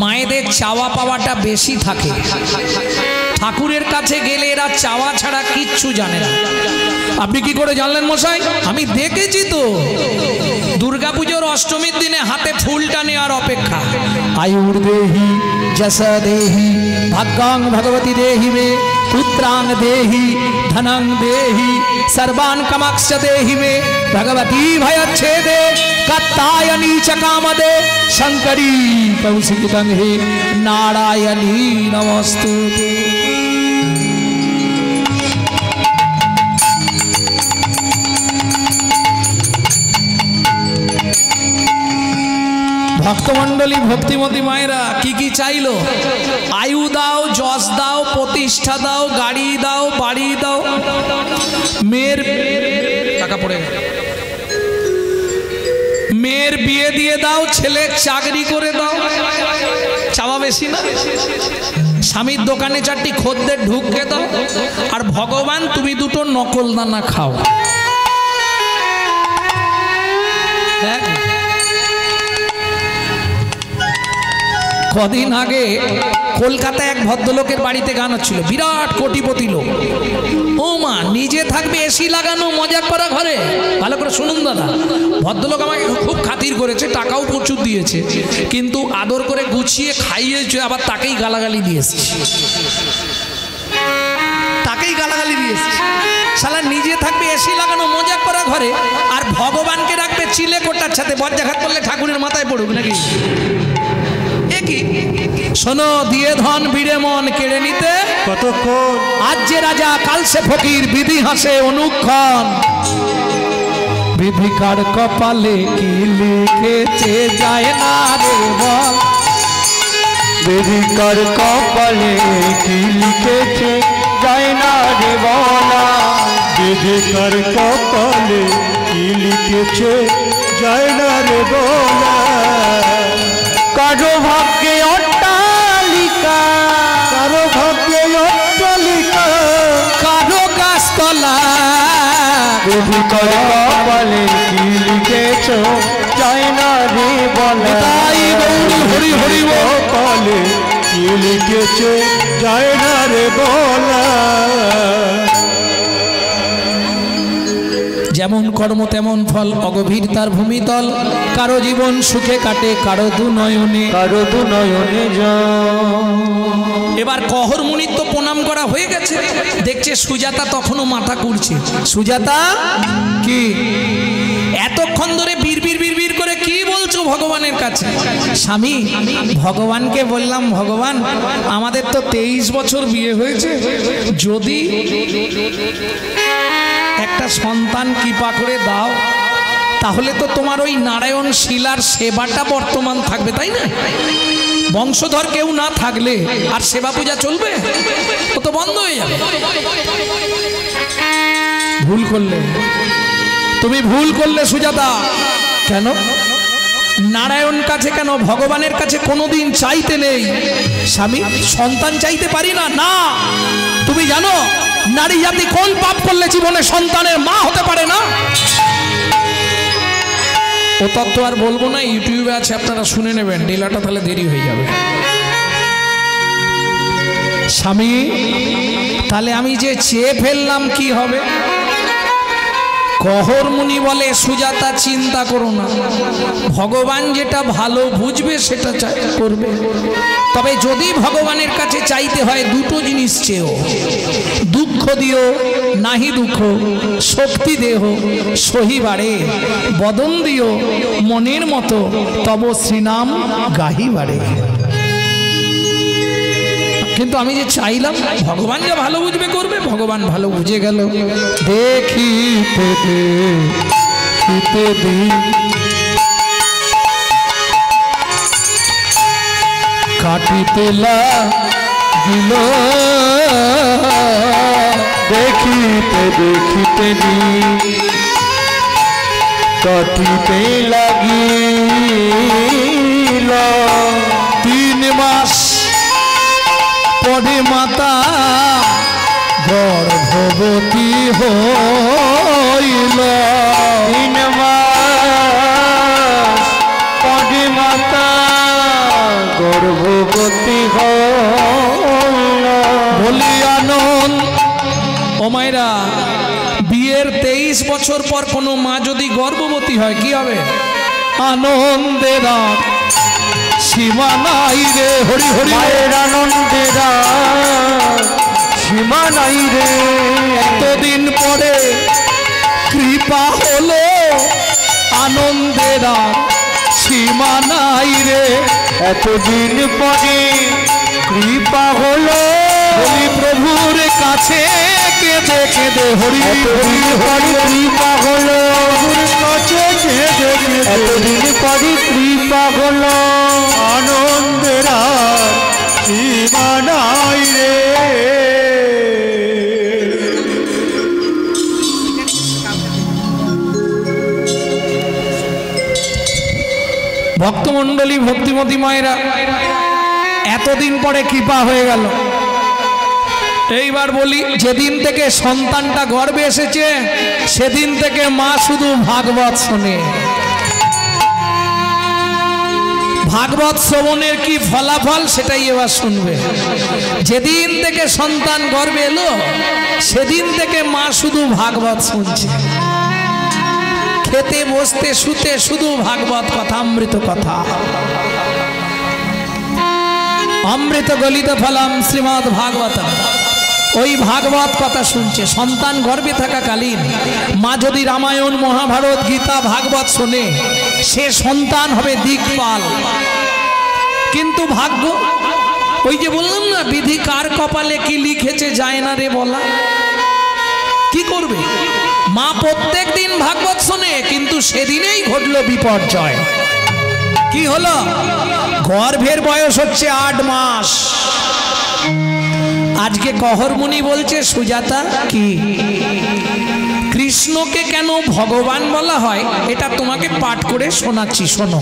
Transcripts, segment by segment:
মায়েদের চাওয়া পাওয়াটা বেশি থাকে। ঠাকুরের কাছে গেলে এরা চাওয়া ছাড়া কিচ্ছু জানে না। আপনি কি করে জানলেন মশাই? আমি দেখেছি তো, দুর্গাপুজোর অষ্টমীর দিনে হাতে ফুলটা নেওয়ার অপেক্ষা। আয়ুর দেহি যশা দেহি ভাগ্যাং ভগবতী দেহি মে পুত্রাং দেহি ধনং দেহি सर्वान् कामाक्ष देहि मे भगवती भयच्छेदे कात्यायनी च कामदे शंकरी कौशिकितं हे नारायणी नमस्तुते। भक्तमंडली भक्तिमती मायरा की चाइलो? आयु दाओ, जस दाओ, प्रतिष्ठा दाओ, गाड़ी दाओ, बाड़ी दाओ, मेर टाका पड़े मेर बिये दिए दाओ, छेले चाकरी करे दाओ, चावा बेशी ना? स्वामीर दोकाने चारटी खद्देर ढुके दाओ, और भगवान तुमी दुटो नकल दाना खाओ। कदिन आगे कलकाता एक भद्रलोकेर बाड़ीते गान हच्छिलो, बिराट कोटिपति लोक। ओ मा निजे थाकबे एसि लागानो मजा करा घरे। भालो करे शुनुन दादा, भद्रलोक आमाके खूब खातिर करेছে, टाकाও प्रचुर दिয়েছে, কিন্তু आदर करे गुछिয়ে খাইয়েছে, আবার তাকেই গালাগালি দিয়েছে, তাকেই গালাগালি দিয়েছে। শালা নিজে থাকবে এসি লাগানো মজা করা ঘরে, আর ভগবানকে রাখবে চিলে কোটার সাথে, বজ্জাঘাত করলে ঠাকুরের মাথায় পড়ুক নাকি? শোনো, দিয়ে ধন ভিড়ে মন কেড়ে নিতে কতক্ষণ, আজ যে রাজা কাল সে ফকির, বিধি হাসে অনুক্ষণ। বিধিকার কপালে কি লিখেছে যায় না রে বল, বিধিকার কপালে কি লিখেছে যায় না রে বলা, বিধিকার কপালে কি লিখেছে যায় না রে বলা। কারো ভাগ্যে অট্টালিকা, কারো ভাগ্যে অট্টালিকা, কারো গাছতলা, বিধিকার কপালে কি লিখেছ যায় না রে বলা। তাই হরি হরি কপালে কি লিখেছে যায় না রে বলা। যেমন কর্ম তেমন ফল, অগভীর তার ভূমিতল। কারো জীবন সুখে কাটে, কারো দু নয়নে, কারো দু নয়নে এবার কহর মুনির তো প্রণাম করা হয়ে গেছে, দেখছে সুজাতা তখনও মাথা কুড়ছে। সুজাতা কি এতক্ষণ ধরে বিড়বিড় করে কি বলছো ভগবানের কাছে? স্বামী, ভগবানকে বললাম, ভগবান আমাদের তো 23 বছর বিয়ে হয়েছে, যদি একটা সন্তান কৃপা করে দাও, তাহলে তো তোমার ওই নারায়ণ শিলার সেবাটা বর্তমান থাকবে, তাই না? বংশধর কেউ না থাকলে আর সেবা পূজা চলবে? ও তো বন্ধ হয়ে যাবে। ভুল করলে তুমি, ভুল করলে সুজাতা। কেন? নারায়ণ কাছে কেন, ভগবানের কাছে কোনোদিন চাইতে নেই। স্বামী, সন্তান চাইতে পারি না? না, তুমি জানো নারী জাতি কোন পাপ করলে জীবনে সন্তানের মা হতে পারে না? ও তত্ত্ব আর বলবো না, ইউটিউবে আছে, আপনারা শুনে নেবেন, ডিলাটা তাহলে দেরি হয়ে যাবে। স্বামী, তাহলে আমি যে চেয়ে ফেললাম কি হবে? কহর মুনি বলে, সুজাতা চিন্তা করো না, ভগবান যেটা ভালো বুঝবে সেটা করবে। তবে যদি ভগবানের কাছে চাইতে হয়, দুটো জিনিস চেয়েও, দুঃখ দিও নাহি দুঃখ, শক্তি দেহ সহিবারে, বদন দিও মনের মতো, তব শ্রীনাম গাহিবারে। কিন্তু আমি যে চাইলাম, ভগবান যা ভালো বুঝবে করবে, ভগবান ভালো বুঝে গেল। দেখিতে দেখিতে দিন কাটিতে লাগিল, দেখিতে দেখিতে দিন কাটিতে লাগিল। 3 মাস পরে মাতা গর্ভবতী হইল। 3 মাস পরে মাতা গর্ভবতী হল। বলি আনন্দ। ও মায়েরা, বিয়ের 23 বছর পর কোনো মা যদি গর্ভবতী হয় কি হবে? আনন্দের সীমা নাই রে। হরি হরি। মায়ের আনন্দের সীমা নাই রে। এতদিন পরে কৃপা হলো, আনন্দের সীমা নাই রে। এতদিন পরে কৃপা হলো, বলি প্রভুর কাছে কেঁদে কেঁদে। হরি এতদিন পরে কৃপা হলো, কাছে কেঁদে কেঁদে। এতদিন পরে কৃপা হলো, আনন্দের সীমা নাই রে। ভক্তমণ্ডলী, ভক্তিমতী মায়েরা, এতদিন পরে কৃপা হয়ে গেল। এইবার বলি, যেদিন থেকে সন্তানটা গর্ভে এসেছে সেদিন থেকে মা শুধু ভাগবত শোনে। ভাগবত শ্রবণের কি ফলাফল সেটাই এবার শুনবে। যেদিন থেকে সন্তান গর্ভে এলো সেদিন থেকে মা শুধু ভাগবত শুনছে। খেতে বসতে শুতে শুধু ভাগবত কথা, অমৃত কথা। অমৃত গলিত ফলম শ্রীমদ ভাগবতম। ওই ভাগবত কথা শুনছে। সন্তান গর্ভে থাকাকালীন মা যদি রামায়ণ, মহাভারত, গীতা, ভাগবত শোনে সে সন্তান হবে দিকপাল। কিন্তু ভাগ্য, ওই যে বললাম না, বিধি কার কপালে কি লিখেছে যায় না রে বলা। কি করবে? মা প্রত্যেক দিন ভাগবত শোনে, কিন্তু সেদিনেই ঘটলো বিপর্যয়। কি হলো? গর্ভের বয়স হচ্ছে 8 মাস। আজকে কহরমুনি বলছে, সুজাতা কি কৃষ্ণকে কেন ভগবান বলা হয় এটা তোমাকে পাঠ করে শোনাচ্ছি, শোনো।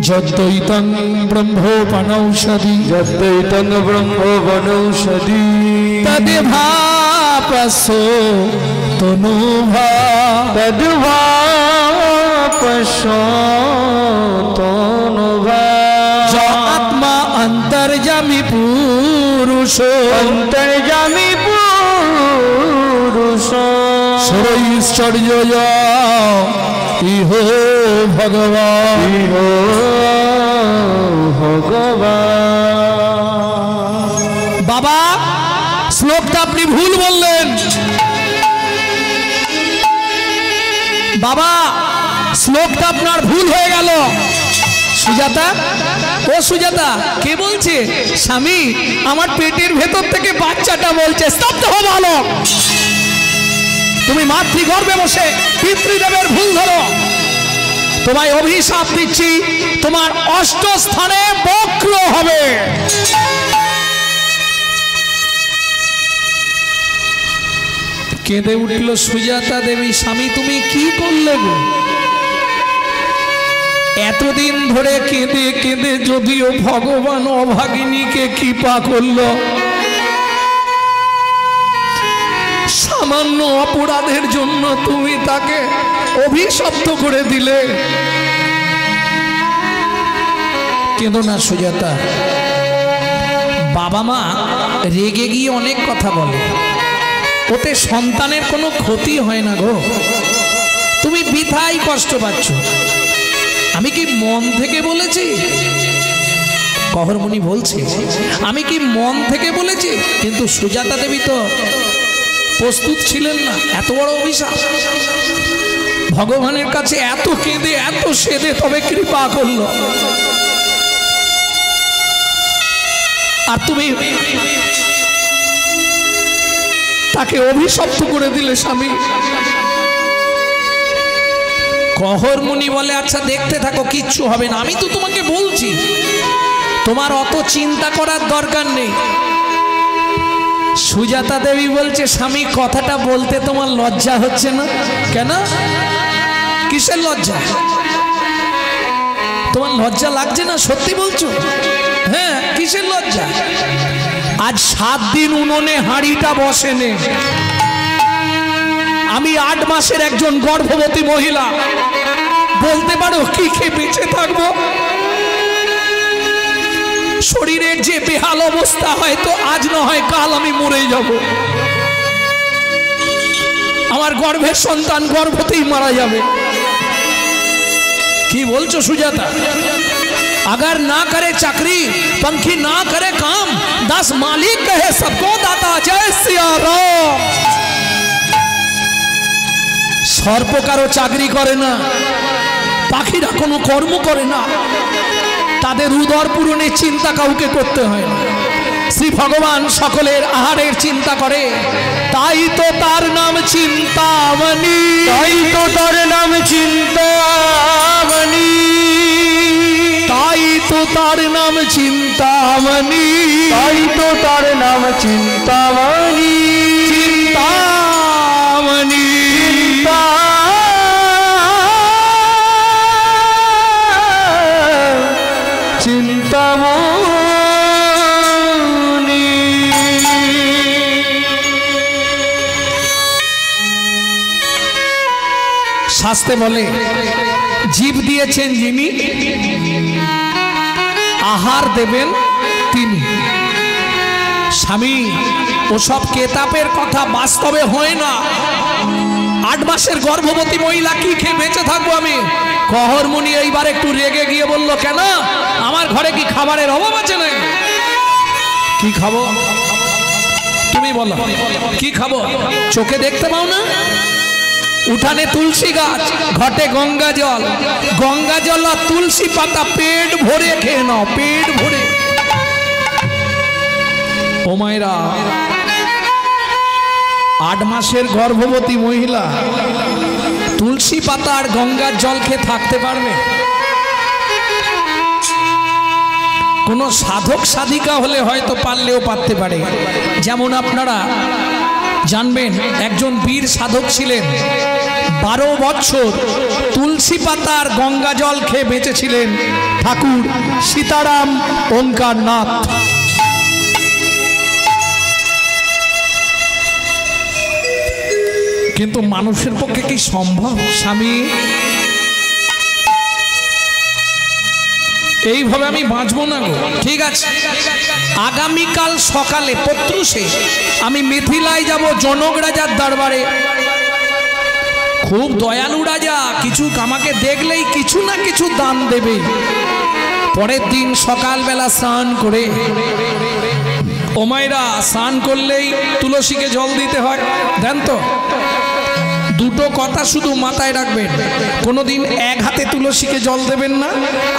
যদ্দৈতং ব্রহ্মোপনৌষধি, যদ্দৈতং ব্রহ্মবনৌষধি, তদ্ভাপসো তনুভা, তদ্ভাপসো তনুভা। য আত্মা অন্তর্যামী পুরুষ, অন্তর্যামী পুরুষ, সরৈশ্বর্য ইহ ভগবান, ইহ ভগবান। বাবা শ্লোকটা আপনি ভুল বললেন। বাবা শ্লোকটা আপনার ভুল হয়ে গেল। সুজাতা, ও সুজাতা, কে বলছে? স্বামী, আমার পেটের ভেতর থেকে বাচ্চাটা বলছে। স্তব্ধ হও বালক। তুমি মাতৃগর্ভে বসে পিতৃদেবের ভুল ধরো। তোমায় অভিশাপ দিচ্ছি, তোমার 8 স্থানে বক্র হবে। কেঁদে উঠল সুজাতা দেবী। স্বামী, তুমি কি করলে গো? এতদিন ধরে কেঁদে কেঁদে যদিও ভগবান অভাগিনীকে কৃপা করল, সামান্য অপরাধের জন্য তুমি তাকে অভিশপ্ত করে দিলে। কেঁদো না সুজাতা। বাবা মা রেগে গিয়ে অনেক কথা বলে, ওতে সন্তানের কোনো ক্ষতি হয় না গো। তুমি বৃথাই কষ্ট পাচ্ছ। আমি কি মন থেকে বলেছি? কহরমুনি বলছে, আমি কি মন থেকে বলেছি? কিন্তু সুজাতা দেবী তো প্রস্তুত ছিলেন না। এত বড় অভিশাপ, ভগবানের কাছে এত কেঁদে এত সেদে তবে কৃপা করলো, আর তুমি তাকে অভিশপ্ত করে দিলে স্বামী। কহরমুনি বলে, আচ্ছা দেখতে থাকো, কিচ্ছু হবে না। আমি তো তোমাকে বলছি, তোমার অত চিন্তা করার দরকার নেই। সুজাতা দেবী বলছে, স্বামী কথাটা বলতে তোমার লজ্জা হচ্ছে না? কেন? কিসের লজ্জা? তোমার লজ্জা লাগছে না? সত্যি বলছো? হ্যাঁ, কিসের লজ্জা? আজ 7 দিন উনুনে হাঁড়িটা বসেনে। আমি 8 মাসের একজন গর্ভবতী মহিলা, বলতে পারো কি খেয়ে বেঁচে থাকবো? শরীরের যে বেহাল অবস্থা, হয়তো আজ না হয় কাল আমি মরে যাব, আমার গর্ভের সন্তান গর্ভতেই মারা যাবে। কি বলছো সুজাতা? अगर ना करे चाकरी, पंखी ना करे काम, 10 मालिक कहे सबको दाता, जय सिया राम। सर्प कारो चाकरी करे ना, पाखिरा कोनो कर्म करे ना, तादेर उदर पूरণের चिंता काउके करते হয় না। श्री भगवान सकलेर आहारेर चिंता करे, ताई तो तार नाम चिंतामणि, তাই তো তার নাম চিন্তামণি, ताई तो तार नाम चिंतामणि, তাই তো তার নাম চিন্তামণি, चिंतामणि। চিন্তামণি। শাস্ত্রে বলে জীব দিয়েছেন যিনি, আহার দেবেন তিনি। স্বামী, ওসব কেতাবের কথা বাস্তবে হয় না। 8 মাসের গর্ভবতী মহিলা কি খেয়ে বেঁচে থাকবো আমি? কহরমণি এইবার একটু রেগে গিয়ে বলল, কেন আমার ঘরে কি খাবারের অভাব আছে না? কি খাবো তুমি বলো, কি খাবো? চোখে দেখতে পাও না? উঠানে তুলসী গাছ, ঘটে গঙ্গা জল, গঙ্গা জল আর তুলসী পাতা পেট ভরে খেয়ে নাও, পেট ভরে। ও মায়েরা, 8 মাসের গর্ভবতী মহিলা তুলসী পাতা আর গঙ্গার জল খেয়ে থাকতে পারবে? কোন সাধক সাধিকা হলে হয়তো পারলেও পারতে পারে। যেমন আপনারা জানবেন, একজন বীর সাধক ছিলেন, 12 বছর তুলসী পাতা আর গঙ্গা জল খেয়ে বেঁচেছিলেন, ঠাকুর সীতারাম ওঙ্কারনাথ। কিন্তু মানুষের পক্ষে কি সম্ভব? স্বামী, এইভাবে আমি বাঁচবো না গো। ঠিক আছে, আগামীকাল সকালে প্রত্যুষে আমি মিথিলায় যাব, জনক রাজার দরবারে। খুব দয়ালু রাজা, কিছু আমাকে দেখলেই কিছু না কিছু দান দেবে। পরের দিন সকালবেলা স্নান করে, ও মায়েরা, স্নান করলেই তুলসীকে জল দিতে হয়, দেন তো? দুটো কথা শুধু মাথায় রাখবেন, কোনোদিন এক হাতে তুলসীকে জল দেবেন না,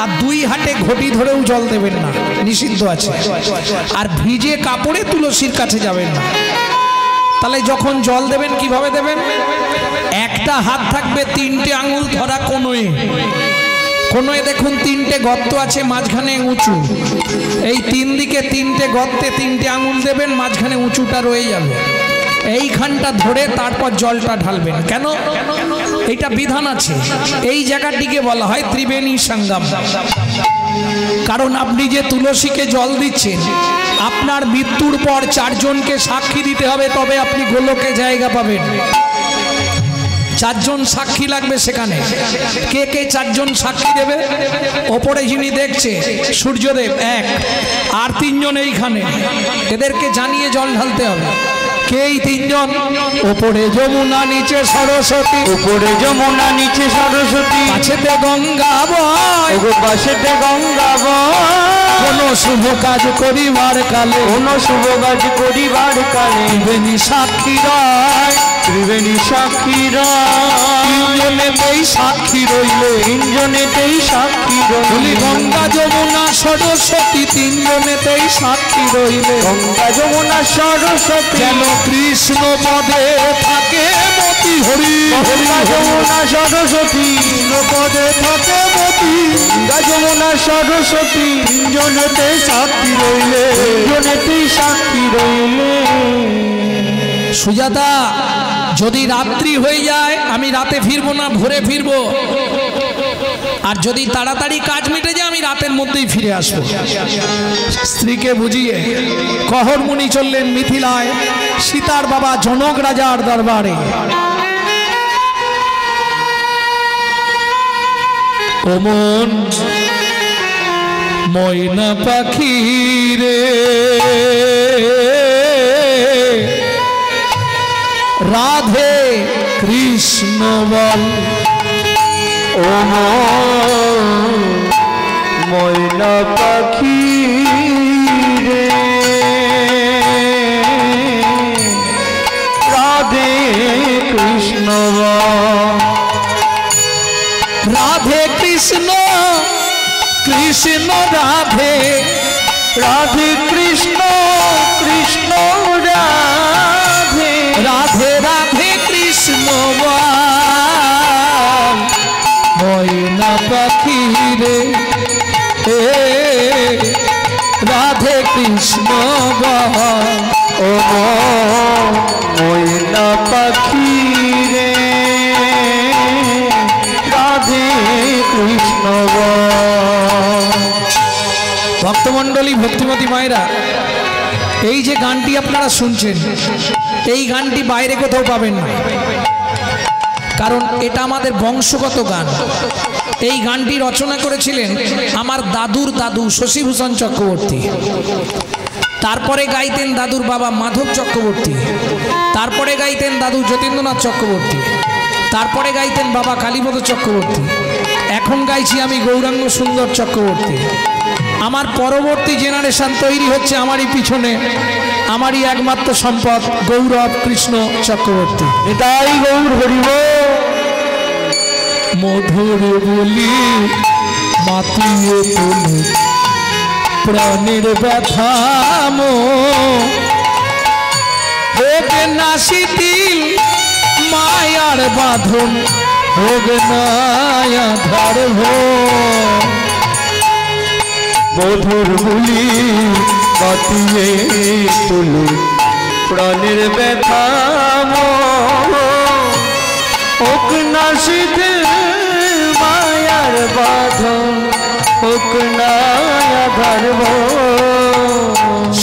আর 2 হাতে ঘটি ধরেও জল দেবেন না, নিষিদ্ধ আছে। আর ভিজে কাপড়ে তুলসীর কাছে যাবেন না। তাহলে যখন জল দেবেন কিভাবে দেবেন? একটা হাত থাকবে 3টে আঙুল ধরা কোনোয়, কোনোয় দেখুন 3টে গর্ত আছে, মাঝখানে উঁচু। এই 3 দিকে 3টে গর্তে 3টে আঙুল দেবেন, মাঝখানে উঁচুটা রয়ে যাবে। এইখানটা ধরে তারপর জলটা ঢালবেন। কেন? এইটা বিধান আছে। এই জায়গাটিকে বলা হয় ত্রিবেণী সঙ্গম। কারণ আপনি যে তুলসীকে জল দিচ্ছেন, আপনার মৃত্যুর পর 4 জনকে সাক্ষী দিতে হবে, তবে আপনি গোলকে জায়গা পাবেন। 4 জন সাক্ষী লাগবে সেখানে। কে কে 4 জন সাক্ষী দেবে? ওপরে যিনি দেখছে সূর্যদেব 1, আর 3 জন এইখানে, এদেরকে জানিয়ে জল ঢালতে হবে। কে এই 3 জন? ওপরে যমুনা, নিচে সরস্বতী, উপরে যমুনা, নিচে সরস্বতী, পাশেতে গঙ্গা বয়, পাশেতে গঙ্গা বয়। কোন শুভ কাজ করিবার কালে, কোন শুভ কাজ করিবার কালে, ত্রিবেণী সাক্ষী রয়, ত্রিবেণী সাক্ষী রয়। 3 জনেতেই সাক্ষী রইলে, 3 জনেতেই সাক্ষী বলি রইলে, গঙ্গা যমুনা সরস্বতী 3 জনেতেই সাক্ষী রইলে, গঙ্গা যমুনা সরস্বতী, যেন কৃষ্ণ পদে থাকে মতি হরি। গঙ্গা যমুনা সরস্বতী, পদে থাকে মতি, গঙ্গা যমুনা সরস্বতী, 3 জনেতে সাক্ষী রইলে, 3 জনেতেই সাক্ষী রইলে। সুজাতা, যদি রাত্রি হয়ে যায় আমি রাতে ফিরবো না, ভোরে ফিরবো। আর যদি তাড়াতাড়ি কাজ মিটে যায় আমি রাতের মধ্যেই ফিরে আসবো। স্ত্রীকে বুঝিয়ে কহরমণি চললেন মিথিলায় সীতার বাবা জনক রাজার দরবারে। ও মন, ময়না পাখি রে রাধে কৃষ্ণ বল ও ময়না পাখি রে রাধে কৃষ্ণ রাধে কৃষ্ণ কৃষ্ণ রাধে রাধে কৃষ্ণ কৃষ্ণ রাধে রাধে রাধে কৃষ্ণ বল ময়না পাখি রে রাধে কৃষ্ণ বল ও ময়না পাখি রে রাধে কৃষ্ণ ভক্তমণ্ডলী ভক্তিমতী মায়েরা, এই যে গানটি আপনারা শুনছেন এই গানটি বাইরে কোথাও পাবেন না, কারণ এটা আমাদের বংশগত গান। এই গানটি রচনা করেছিলেন আমার দাদুর দাদু শশীভূষণ চক্রবর্তী, তারপরে গাইতেন দাদুর বাবা মাধব চক্রবর্তী, তারপরে গাইতেন দাদু যতীন্দ্রনাথ চক্রবর্তী, তারপরে গাইতেন বাবা কালীপদ চক্রবর্তী, এখন গাইছি আমি গৌরাঙ্গ সুন্দর চক্রবর্তী। আমার পরবর্তী জেনারেশন তৈরি হচ্ছে আমারই পিছনে, আমারই একমাত্র সম্পদ গৌরব কৃষ্ণ চক্রবর্তী। এটাই গৌর হরিব মধুর বলি মাতিয়ে তুলে প্রাণের ব্যথা হোক না শিথিল মায়ার বাঁধন হোক না আধার মধুর বলি বাতিয়ে তুলে প্রাণের ব্যথা হোক না শিথিল মায়ার বাঁধন হোক না আধার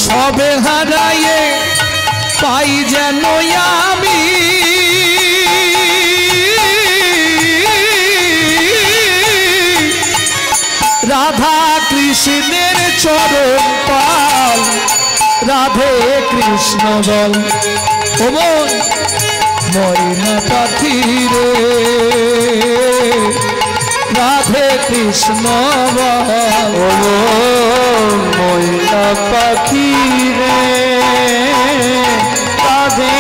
সবে হারায়ে পাই যেন আমি রাধা কৃষ্ণের চরণ পাল রাধে কৃষ্ণ বল ও ময়না পাখি রে রাধে কৃষ্ণ বল ও ময়না পাখি রে রাধে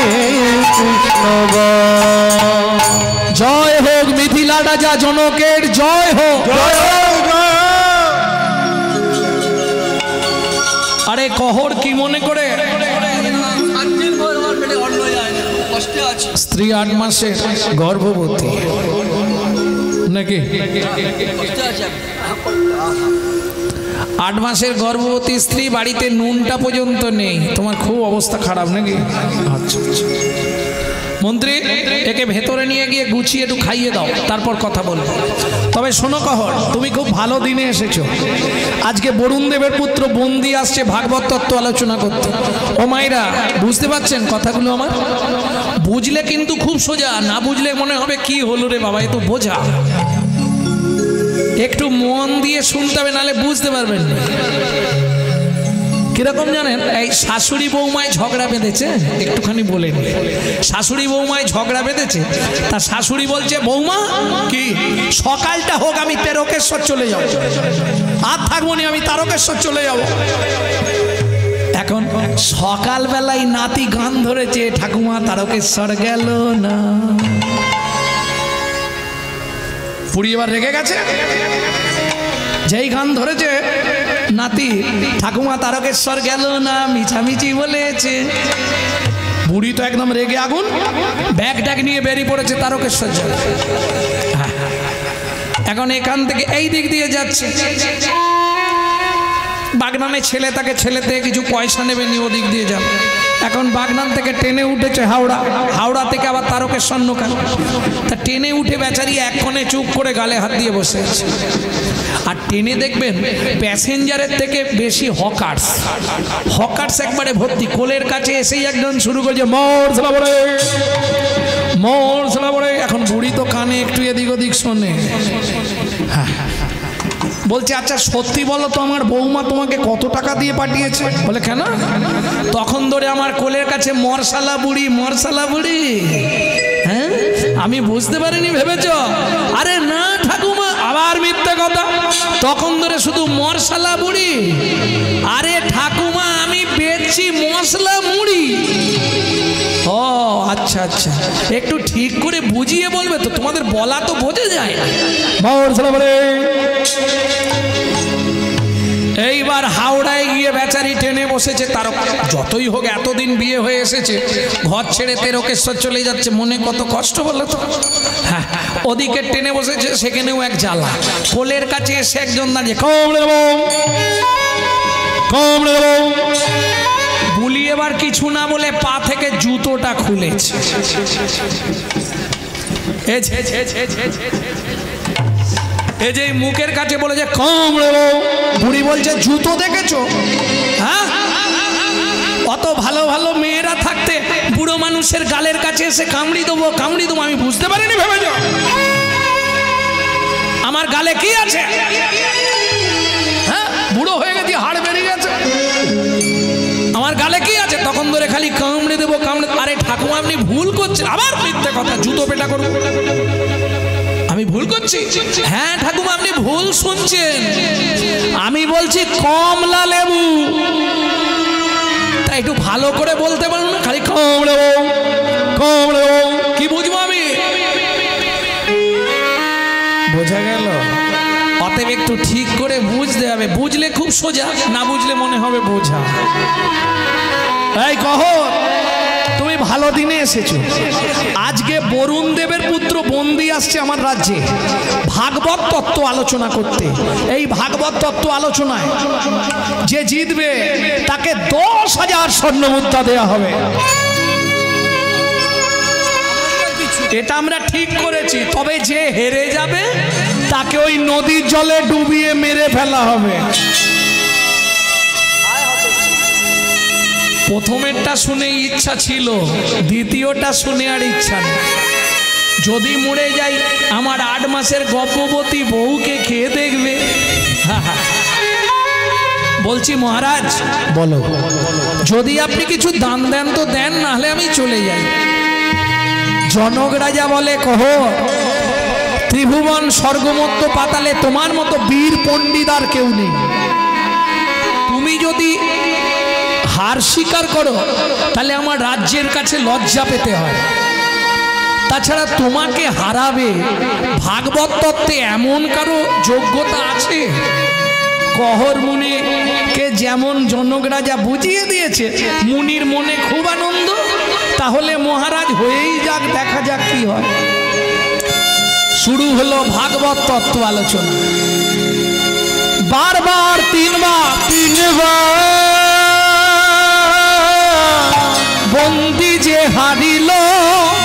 কৃষ্ণ জয় হোক মিথিলা রাজা জনকের জয় হোক। আরে কহর কি মনে করে স্ত্রী 8 মাসের গর্ভবতী নাকি 8 মাসের গর্ভবতী স্ত্রী, বাড়িতে নুনটা পর্যন্ত নেই, তোমার খুব অবস্থা খারাপ নাকি? আচ্ছা আচ্ছা মন্ত্রী, একে ভেতরে নিয়ে গিয়ে গুছিয়ে একটু খাইয়ে দাও, তারপর কথা বলবো। তবে শোনো কহর, তুমি খুব ভালো দিনে এসেছো। আজকে বরুণ দেবের পুত্র বন্দি আসছে ভাগবত তত্ত্ব আলোচনা করতে। ও মায়েরা, বুঝতে পারছেন কথাগুলো আমার? বুঝলে কিন্তু খুব সোজা, না বুঝলে মনে হবে কি হলো রে বাবা, এ তো বোঝা। একটু মন দিয়ে শুনতে হবে, নাহলে বুঝতে পারবেন না। কিরকম জানেন, এই শাশুড়ি বৌমায় ঝগড়া বেঁধেছে, একটুখানি বলেন। শাশুড়ি বৌমায় ঝগড়া বেঁধেছে, তা শাশুড়ি বলছে বৌমা কি সকালটা হোক আমি তারকেশ্বর চলে যাব, আর থাকবো না, আমি তারকেশ্বর চলে যাব। এখন সকালবেলায় নাতি গান ধরেছে, ঠাকুমা তারকেশ্বর গেল না। বুড়ি এবার রেগে গেছে, যেই গান ধরেছে নাতি, ঠাকুমা তারকেশ্বর গেল না, মিছামিছি বলেছে। বুড়ি তো একদম রেগে আগুন, ব্যাগ ট্যাগ নিয়ে বেরিয়ে পড়েছে তারকেশ্বর যাবে। এখন এখান থেকে এই দিক দিয়ে যাচ্ছে, বাগনানে ছেলে তাকে, ছেলে থেকে কিছু পয়সা নেবে নি, ওদিক দিয়ে যাবে। এখন বাগনান থেকে ট্রেনে উঠেছে হাওড়া, হাওড়া থেকে আবার তারকেশ্বর নৌকা। তা ট্রেনে উঠে বেচারি এক কোণে চুপ করে গালে হাত দিয়ে বসে আছে। আর ট্রেনে দেখবেন প্যাসেঞ্জারের থেকে বেশি হকার্স, হকার্স একবারে ভর্তি। কোলের কাছে এসেই একজন শুরু করছে মোর ছেলা বলে, মোর ছেলা বলে। এখন বুড়ি তো কানে একটু এদিক ওদিক শোনে, বলছে আচ্ছা সত্যি বলো তো আমার বৌমা তোমাকে কত টাকা দিয়ে পাঠিয়েছে? বলে কেন? তখন ধরে আমার কোলের কাছে মরসালা বুড়ি মরসালা বুড়ি। হ্যাঁ, আমি বুঝতে পারিনি ভেবেছ? আরে না ঠাকুমা, আবার মিথ্যে কথা। তখন ধরে শুধু মরসালা বুড়ি। আরে ঠাকুমা আমি বেচছি মশলা মুড়ি। ও আচ্ছা আচ্ছা, একটু ঠিক করে বুঝিয়ে বলবে তো, তোমাদের বলা তো বোঝা যায় না। এইবার হাওড়ায় গিয়ে বেচারি ট্রেনে বসেছে। তার যতই হোক এতদিন বিয়ে হয়ে এসেছে, ঘর ছেড়ে তেরকেশ্বর চলে যাচ্ছে, মনে কত কষ্ট বলে তো। হ্যাঁ, ওদিকে ট্রেনে বসেছে, সেখানেও এক জ্বালা। কোলের কাছে এসে একজন দাঁড়িয়ে বুলি এবার কিছু না বলে পা থেকে জুতোটা খুলেছে। এই যে মুখের কাছে বলে যে কম রে বুড়ি বলছে জুতো দেখেছো? হ্যাঁ, অত ভালো ভালো মেয়েরা থাকতে বুড়ো মানুষের গালের কাছে এসে কামড়ি দেবো কামড়ি দেবো, আমি বুঝতে পারিনি ভেবে যাও আমার গালে কি আছে? হ্যাঁ, বুড়ো হয়ে গেছি, হাড় বেরিয়ে গেছে, আমার গালে কি আছে? তখন ধরে খালি কামড়ে দেবো কামড়ে। আরে ঠাকুমা আপনি ভুল করছেন। আবার মিথ্যে কথা, জুতো পেটা করবো, আমি ভুল করছি? হ্যাঁ ঠাকুমা আপনি ভুল শুনছেন, আমি বলছি কমলা লেবু। তাই একটু ভালো করে বলতে পারুন না, খালি কমলা লেবু কমলা লেবু, কি বুঝবো আমি? বোঝা গেল? অতএব একটু ঠিক করে বুঝতে হবে, বুঝলে খুব সোজা, না বুঝলে মনে হবে বোঝা। এই কহ, তুমি ভালো দিনে এসেছো। আজকে বরুণ দেবের পুত্র বন্দি আসছে আমার রাজ্যে ভাগবত তত্ত্ব আলোচনা করতে। এই ভাগবত তত্ত্ব আলোচনায় যে জিতবে তাকে 10,000 স্বর্ণ মুদ্রা দেওয়া হবে। এটা আমরা ঠিক করেছি। তবে যে হেরে যাবে তাকে ওই নদীর জলে ডুবিয়ে মেরে ফেলা হবে। প্রথমেরটা শুনে ইচ্ছা ছিল, দ্বিতীয়টা শুনে আর ইচ্ছা নেই। যদি মরে যাই আমার 8 মাসের গর্ভবতী বউকে খেয়ে দেখবে। বলছি মহারাজ, বলো, যদি আপনি কিছু দান দেন তো দেন, না হলে আমি চলে যাই। জনক রাজা বলে, কহ ত্রিভুবন স্বর্গমত্ত পাতালে তোমার মতো বীর পণ্ডিত আর কেউ নেই। তুমি যদি হার স্বীকার করো তাহলে আমার রাজ্যের কাছে লজ্জা পেতে হয়। তাছাড়া তোমাকে হারাবে ভাগবত তত্ত্বে এমন কারো যোগ্যতা আছে? কহর মুনিকে যেমন জনক রাজা বুঝিয়ে দিয়েছে, মুনির মনে খুব আনন্দ। তাহলে মহারাজ হয়েই যাক, দেখা যাক কি হয়। শুরু হলো ভাগবত তত্ত্ব আলোচনা। বারবার তিনবার বন্দি যে হারিল,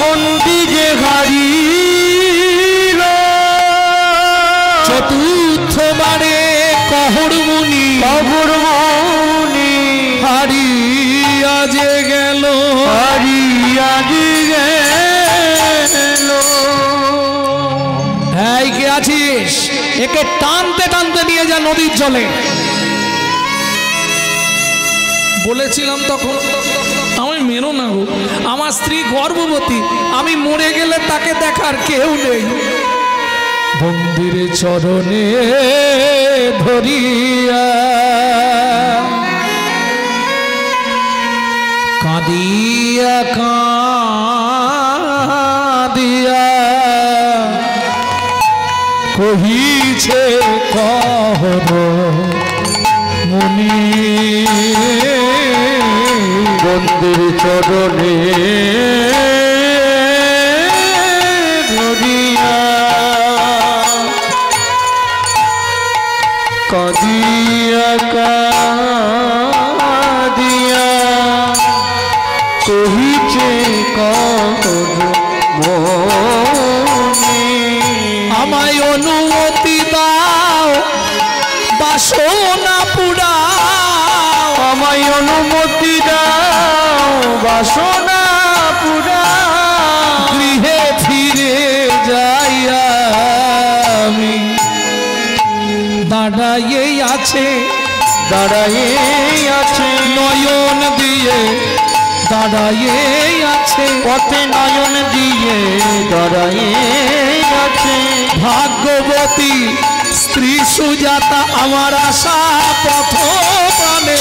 বন্দি যে হারিল, চতুর্থবারে কহর মুনি হারিয়া যে গেল, হারিয়া যে গেল। এই কে আছিস? একে টানতে টানতে নিয়ে যা নদীর জলে। বলেছিলাম তখন, আমি মেরো না গো, আমার স্ত্রী গর্ভবতী, আমি মরে গেলে তাকে দেখার কেউ নেই। বন্দির চরণে ধরিয়া কাঁদিয়া কাঁদিয়া কহিছে কহর মুনি, বন্দির চরণে ধরিয়া কাঁদিয়া কাঁদিয়া কহিছে কহর মুনি, আমায় অনুমতি দাও বাসনা পুরাও, আমায় অনুমতি দাও বাসনা পুরাও, গৃহে ফিরে যাইয়া আমি দাঁড়ায়ে আছে, দাঁড়ায়ে আছে, নয়ন দিয়ে দাঁড়ায়ে আছে, পথে নয়ন দিয়ে দাঁড়ায়ে আছে। ভাগ্যবতী স্ত্রী সুজাতা আমার আশা পথ প্রাণে।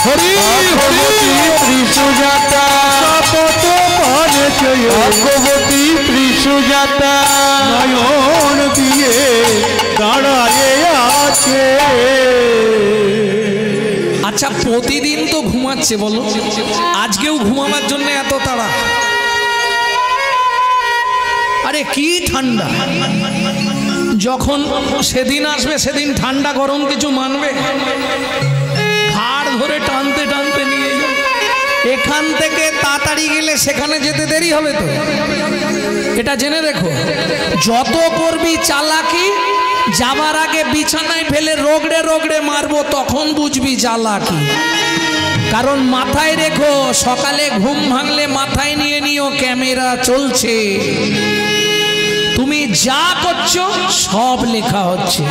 হরি হরি ত্রিসুজাতা পথ প্রাণে চেয়ে, ভাগ্যবতী ত্রিসুজাতা নয়ন দিয়ে দাঁড়ায়ে আছে। আচ্ছা, প্রতিদিন তো ঘুমাচ্ছে বলো, আজকেও ঘুমাবার জন্য এত তাড়া? আরে কি ঠান্ডা! যখন সেদিন আসবে সেদিন ঠান্ডা গরম কিছু মানবে? ঘাড় ধরে টানতে টানতে নিয়ে যাবে। এখান থেকে তাড়াতাড়ি গেলে সেখানে যেতে দেরি হবে তো, এটা জেনে রেখো। যত করবি চালাকি, যাবার আগে বিছানায় ফেলে রগড়ে রগড়ে মারবো, তখন বুঝবি চালাকি। কারণ মাথায় রেখো, সকালে ঘুম ভাঙলে মাথায় নিয়ে নিও ক্যামেরা চলছে, তুমি যা করছো সব লেখা হচ্ছে।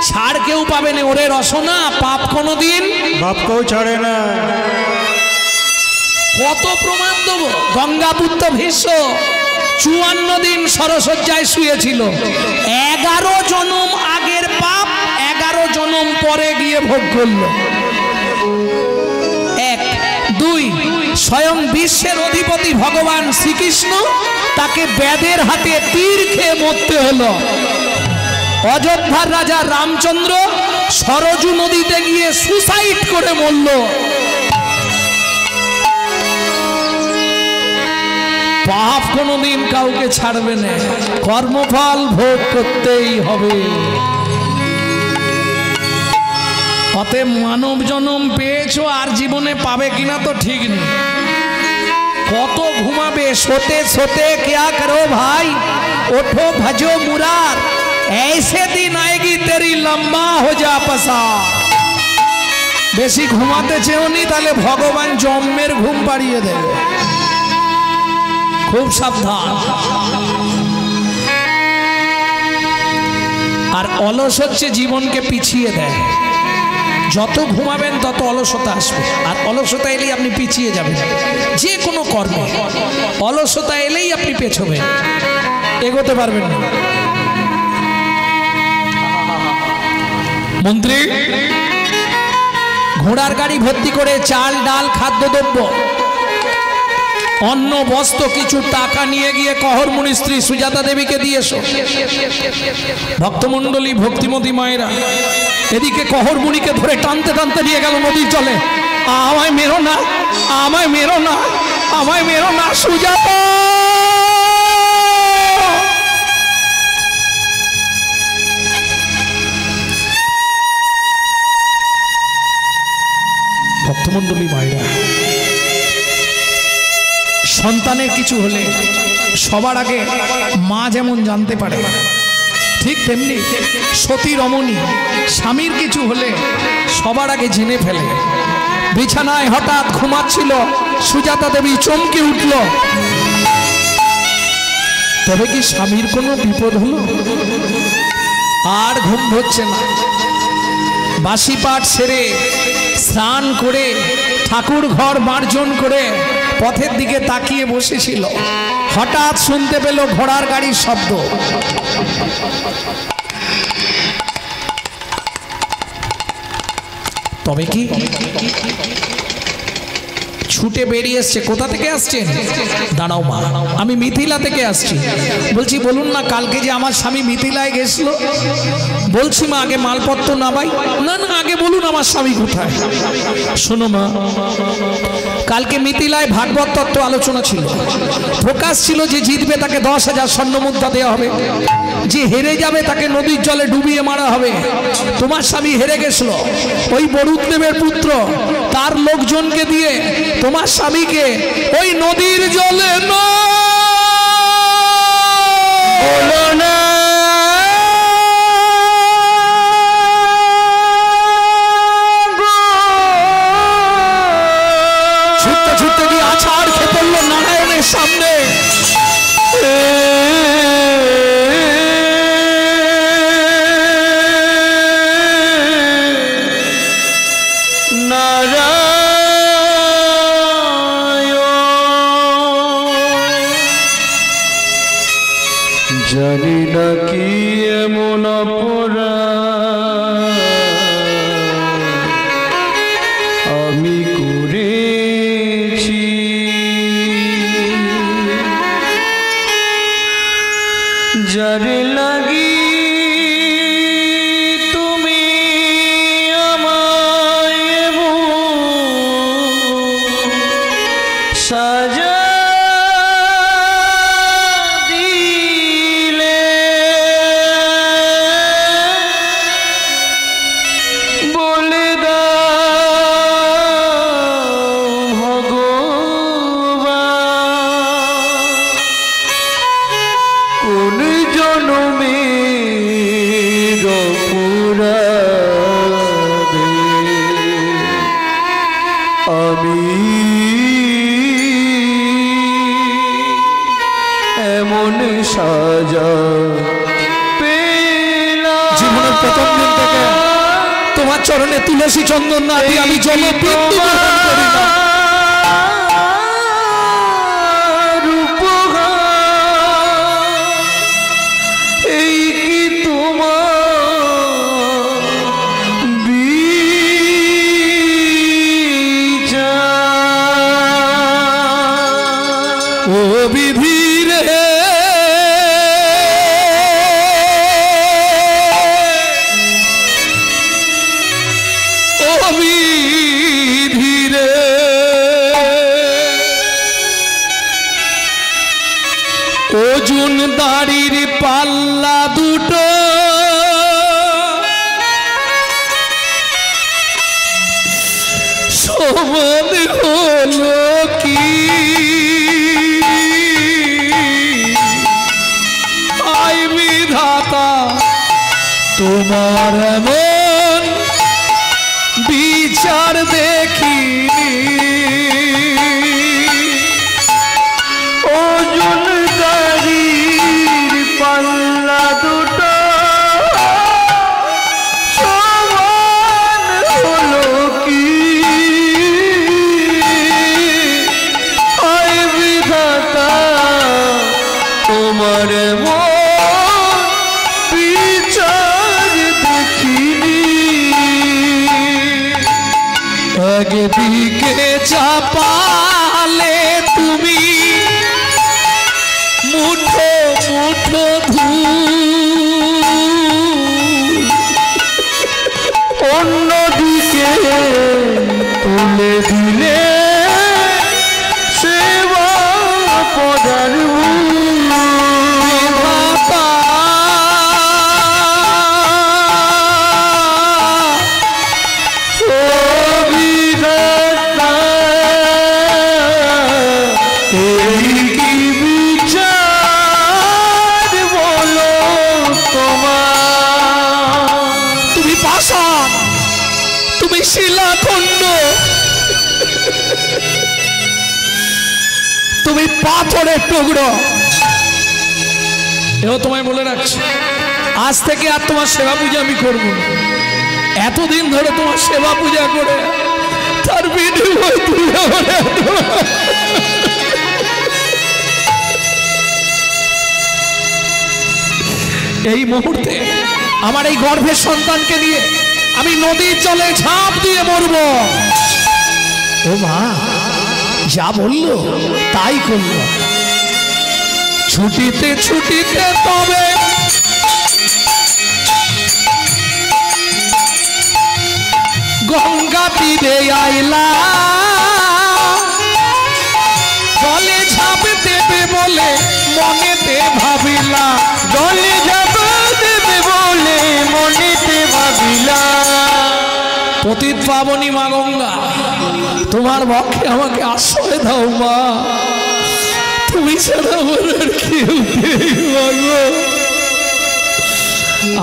ছাড় কেউ পাবে না, ওরে রসনা পাপ কোনোদিন বাপকেও ছাড়ে না। কত প্রমাণ দেবো? গঙ্গাপুত্র ভীষ্ম 54 দিন সরসজ্জায় শুয়েছিল। 11 জনম আগের পাপ 11 জনম পরে গিয়ে ভোগ করলো। 1 2 স্বয়ং বিশ্বের অধিপতি ভগবান শ্রীকৃষ্ণ, তাকে ব্যাধের হাতে তীর খেয়ে মরতে হলো। অযোধ্যার রাজা রামচন্দ্র সরজু নদীতে গিয়ে সুসাইড করে মরল। পাপ কোনোদিন কাউকে ছাড়বে না, কর্মফল ভোগ করতেই হবে। অতএব মানব জন্ম পেয়েছো, আর জীবনে পাবে কিনা তো ঠিক নেই। কত ঘুমাবে? সোতে সোতে क्या करो भाई, ওঠো ভজো মুরার, ऐसे दिन आएगी तेरी लंबा हो जा पसार। বেশি ঘুমাতে চেয়েওনি, তাহলে ভগবান জন্মের ঘুম পাড়িয়ে দেবে। খুব সাবধান। আর অলস হচ্ছে জীবনকে পিছিয়ে দেয়। যত ঘুমাবেন তত অলসতা আসবে, আর অলসতা এলেই আপনি পিছিয়ে যাবেন। যে কোনো কর্মে অলসতা এলেই আপনি পেছবেন, এগোতে পারবেন না। মন্ত্রী ঘোড়ার গাড়ি ভর্তি করে চাল ডাল খাদ্যদ্রব্য অন্ন বস্ত্র কিছু টাকা নিয়ে গিয়ে কহরমুনি স্ত্রী সুজাতা দেবীকে দিয়েছো। ভক্তমণ্ডলী ভক্তিমতী মায়েরা এদিকে কহরমুনিকে ধরে টানতে টানতে নিয়ে গেল নদীর জলে। আমায় মেরো না, আমায় মেরো না, আমায় মেরো না সুজাতা। ভক্তমণ্ডলী মায়েরা, সন্তানের কিছু হলে সবার আগে মা যেমন জানতে পারে, ঠিক তেমনি সতী রমণী স্বামীর কিছু হলে সবার আগে জেনে ফেলে। বিছানায় হঠাৎ ঘুমাচ্ছিল সুজাতা দেবী, চমকে উঠল। তবে কি স্বামীর কোনো বিপদ হলো? আর ঘুম হচ্ছে না। বাসি পাঠ সেরে স্নান করে ঠাকুর ঘর মার্জন করে পথের দিকে তাকিয়ে বসেছিল। হঠাৎ শুনতে পেল ঘোড়ার গাড়ির শব্দ। তবে কি ছুটে বেরিয়ে এসছে। কোথা থেকে আসছেন? দাঁড়াও মা, আমি মিথিলা থেকে আসছি। বলছি বলুন না, কালকে যে আমার স্বামী মিথিলায় গেছিল। বলছি মা আগে মালপত্র নামাই। না না, আগে বলুন আমার স্বামী কোথায়। শোনো মা, কালকে মিথিলায় ভাগবত তত্ত্ব আলোচনা ছিল। প্রকাশ ছিল যে জিতবে তাকে 10,000 স্বর্ণ মুদ্রা দেওয়া হবে, যে হেরে যাবে তাকে নদীর জলে ডুবিয়ে মারা হবে। তোমার স্বামী হেরে গেছিল। ওই বরুদদেবের পুত্র তার লোকজনকে দিয়ে তোমার স্বামীকে ওই নদীর জলে ছুটতে ছুটতে গিয়ে আছাড় খেয়ে পড়ল নারায়ণের সামনে। নাকি এমন অপরাধ আমি করেছি, যার লাগি তুমি আমায় সাজা দিলে, বলে দাও ভগবান কোন জনমের অপরাধে আমি এমন সাজা পেলাম। জীবনের প্রথম দিন থেকে তোমার চরণে তুলসী চন্দন না দিয়ে আমি জলবিন্দু গ্রহণ করি না। এই কি তোমার বিচার? ও বিধি রে, ও বিধি রে, ওজন দাড়ির পাল্লা দুটো সমান হলো কি? আয় বিধাতা তোমার এমন বিচার দেখিনি। ওজন দাড়ির পাল্লা দুটো সমান হলো কি? আয় বিধাতা তোমার বিচার দেখিনি। একদিকে চাপালে তুমি মুঠো মুঠো ধূল, অন্যদিকে তুলে দিলে সেবা পদার বিধাতা ও বিধাতা, এই কি বিচার বলো তোমার? তুমি পাষাণ, তুমি শিলাখণ্ড, তুমি পাথরের টুকরো। এও তোমায় বলে রাখছি, আজ থেকে আর তোমার সেবা পূজা আমি করব না। এতদিন ধরে তোমার সেবা পূজা করে তার বিনিময় তুমি আমার এই মুহূর্তে আমার এই গর্ভের সন্তানকে নিয়ে আমি নদীর জলে ঝাঁপ দিয়ে মরব। ও মা যা বললো তাই করল। ছুটিতে ছুটিতে তবে গঙ্গা তীরে আইলা, জলে ঝাঁপ দেবে বলে মনেতে ভাবিলা, জলে ঝাঁপ দেবে বলে মনেতে ভাবিলা। পতিত পাবনী মা গঙ্গা, তোমার পক্ষে আমাকে আশ্রয় দাও মা, তুমি ছাড়া আমার আর কেউ নেই গো।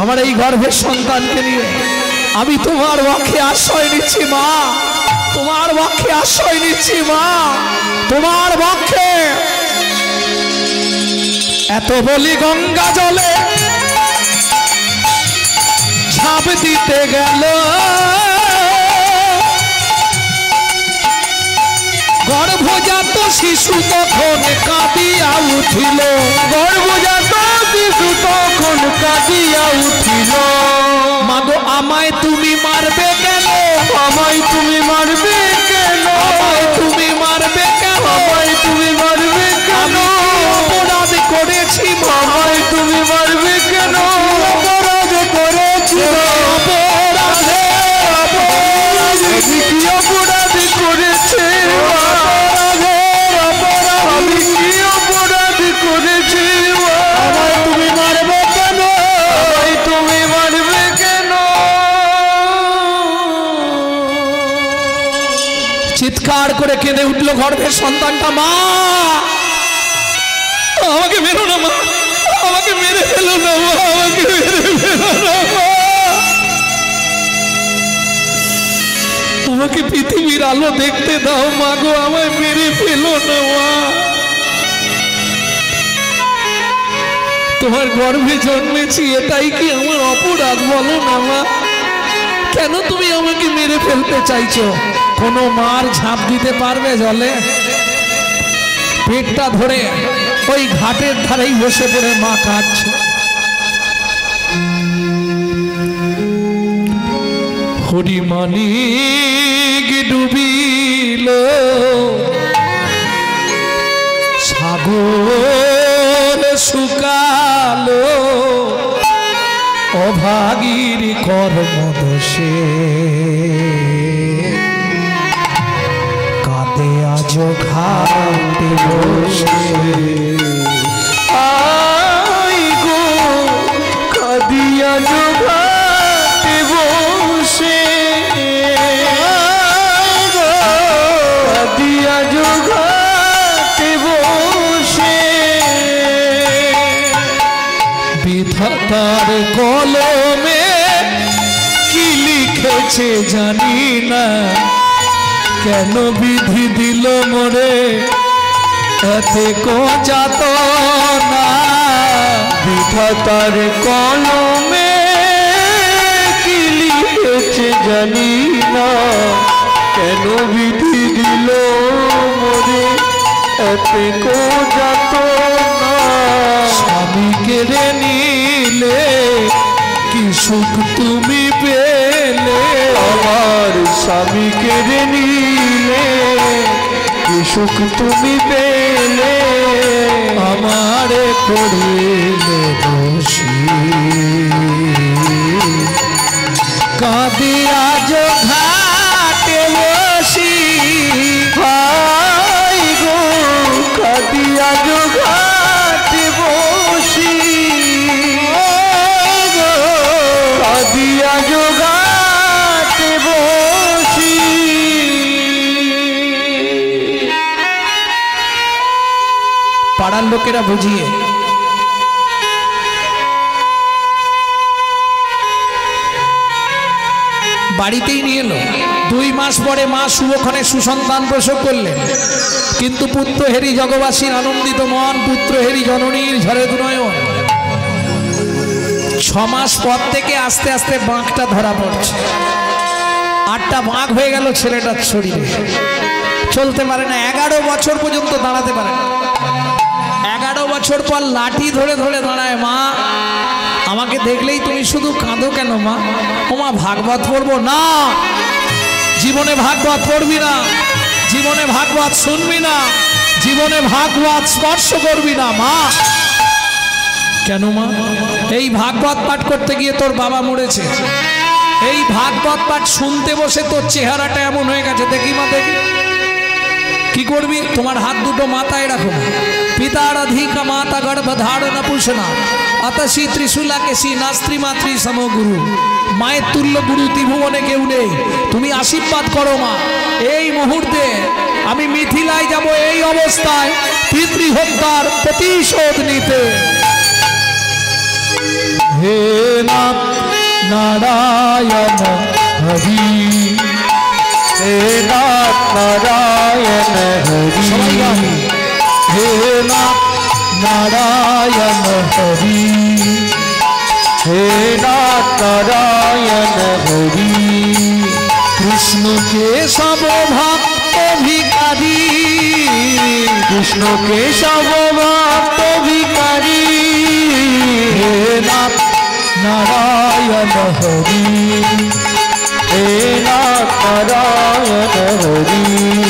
আমার এই গর্ভের সন্তানকে নিয়ে আমি তোমার পক্ষে আশ্রয় নিচ্ছি মা, তোমার পক্ষে আশ্রয় নিচ্ছি মা, তোমার পক্ষে। এত বলি গঙ্গা জলে ঝাঁপ দিতে গেল, গর্ভজাত শিশু তখন কাঁদিয়া উঠিল, গর্ভজাত শিশু তখন কাঁদিয়া উঠিল। মাগো আমায় তুমি মারবে কেন, আমায় তুমি মারবে কেন, আমায় তুমি মারবে কেন, আমায় তুমি মারবে কেন, অপরাধ করেছি আমায় তুমি মারবে কেন, অপরাধ করেছি, অপরাধে আমি কি অপরাধ করেছি, আমি কি অপরাধ করেছি, আমায় তুমি মারবে কেন, আমায় তুমি মারবে কেন। চিৎকার করে কেঁদে উঠলো গর্ভের সন্তানটা, মা আমাকে মেরো না মা, আমাকে মেরে ফেলো না মা, আমাকে মেরে ফেলো না মা, আমাকে পৃথিবীর আলো দেখতে দাও মা গো, আমায় মেরে ফেলো না মা। তোমার গর্ভে জন্মেছি এটাই কি আমার অপরাধ বলো না মা? কেন তুমি আমাকে মেরে ফেলতে চাইছো? কোনো মার ঝাঁপ দিতে পারবে জলে? পেটটা ধরে ওই ঘাটের ধারেই বসে পড়ে মা কাঁদছে। হরিমানিক ডুবিল সাগর শুকালো, অভাগীর কর্মদোষে কাঁদে আজ ঘাটে বসে। আই গো কাঁদিয়া ঘাটে বসে, কাঁদিয়া ঘাটে বসে, বিধাতার কলমে কি লিখেছে জানি না, কেন বিধি দিল মোরে এতে কো যাতনা। বিধাতার কলমে কি লিখেছে জানি না, কেন বিধি দিল মোরে এতে কো যাতনা। স্বামী কেড়ে নিলে কি সুখ তুমি পেলে, আমার স্বামী কেড়ে নিলে কি সুখ তুমি পেলে, আমারে করিলে দোষী কাঁদি আজ ঘাটে বসি। ভাই গো কাঁদিয়া ঘাটে বসি, কাঁদিয়া ঘাটে বসি। পাড়ার লোকেরা বুঝিয়ে বাড়িতেই নিয়ে এলো। 2 মাস পরে মা শুভক্ষণে সুসন্তান প্রসব করলেন, কিন্তু পুত্র হেরি জগবাসীর আনন্দিত মন, পুত্র হেরি জননীর ঝরে নয়ন। 6 মাস পর থেকে আস্তে আস্তে বাঁকটা ধরা পড়ছে। 8টা বাঁক হয়ে গেল ছেলেটার শরীরে, চলতে পারে না, 11 বছর পর্যন্ত দাঁড়াতে পারে না। 11 বছর পর লাঠি ধরে ধরে দাঁড়ায়। মা আমাকে দেখলেই তুমি শুধু কাঁদো কেন মা? ও মা ভাগবত পড়বো না, জীবনে ভাগবত পড়বি না, জীবনে ভাগবত শুনবি না, জীবনে ভাগবত স্পর্শ করবি না মা। কেন মা? এই ভাগবত পাঠ করতে গিয়ে তোর বাবা মরেছে, এই ভাগবত পাঠ শুনতে বসে তোর চেহারাটা এমন হয়ে গেছে। দেখি মা দেখি, কি করবি? তোমার হাত দুটো মাথায় রাখো। পিতারাধিকা মাতা গর্ভধারণ পুষণা অতসী ত্রিশূলা কেশী নাস্ত্রী মাতৃ সমগুরু। মায়ের তুল্য গুরু ত্রিভুবনে কেউ নেই, তুমি আশীর্বাদ করো মা। এই মুহূর্তে আমি মিথিলায় যাব এই অবস্থায় পিতৃহত্যার প্রতিশোধ নিতে। হে নাথ নারায়ণ হরি, হে নাথ নারায়ণ হরি, হে নাথ নারায়ণ হরি, হে নাথ নারায়ণ হরি। কৃষ্ণ কেশব ভক্ত ভিখারি, কৃষ্ণ কেশব ভক্ত ভিখারি, নাম নারায়ণ হরি, হে নাম নারায়ণ হরি।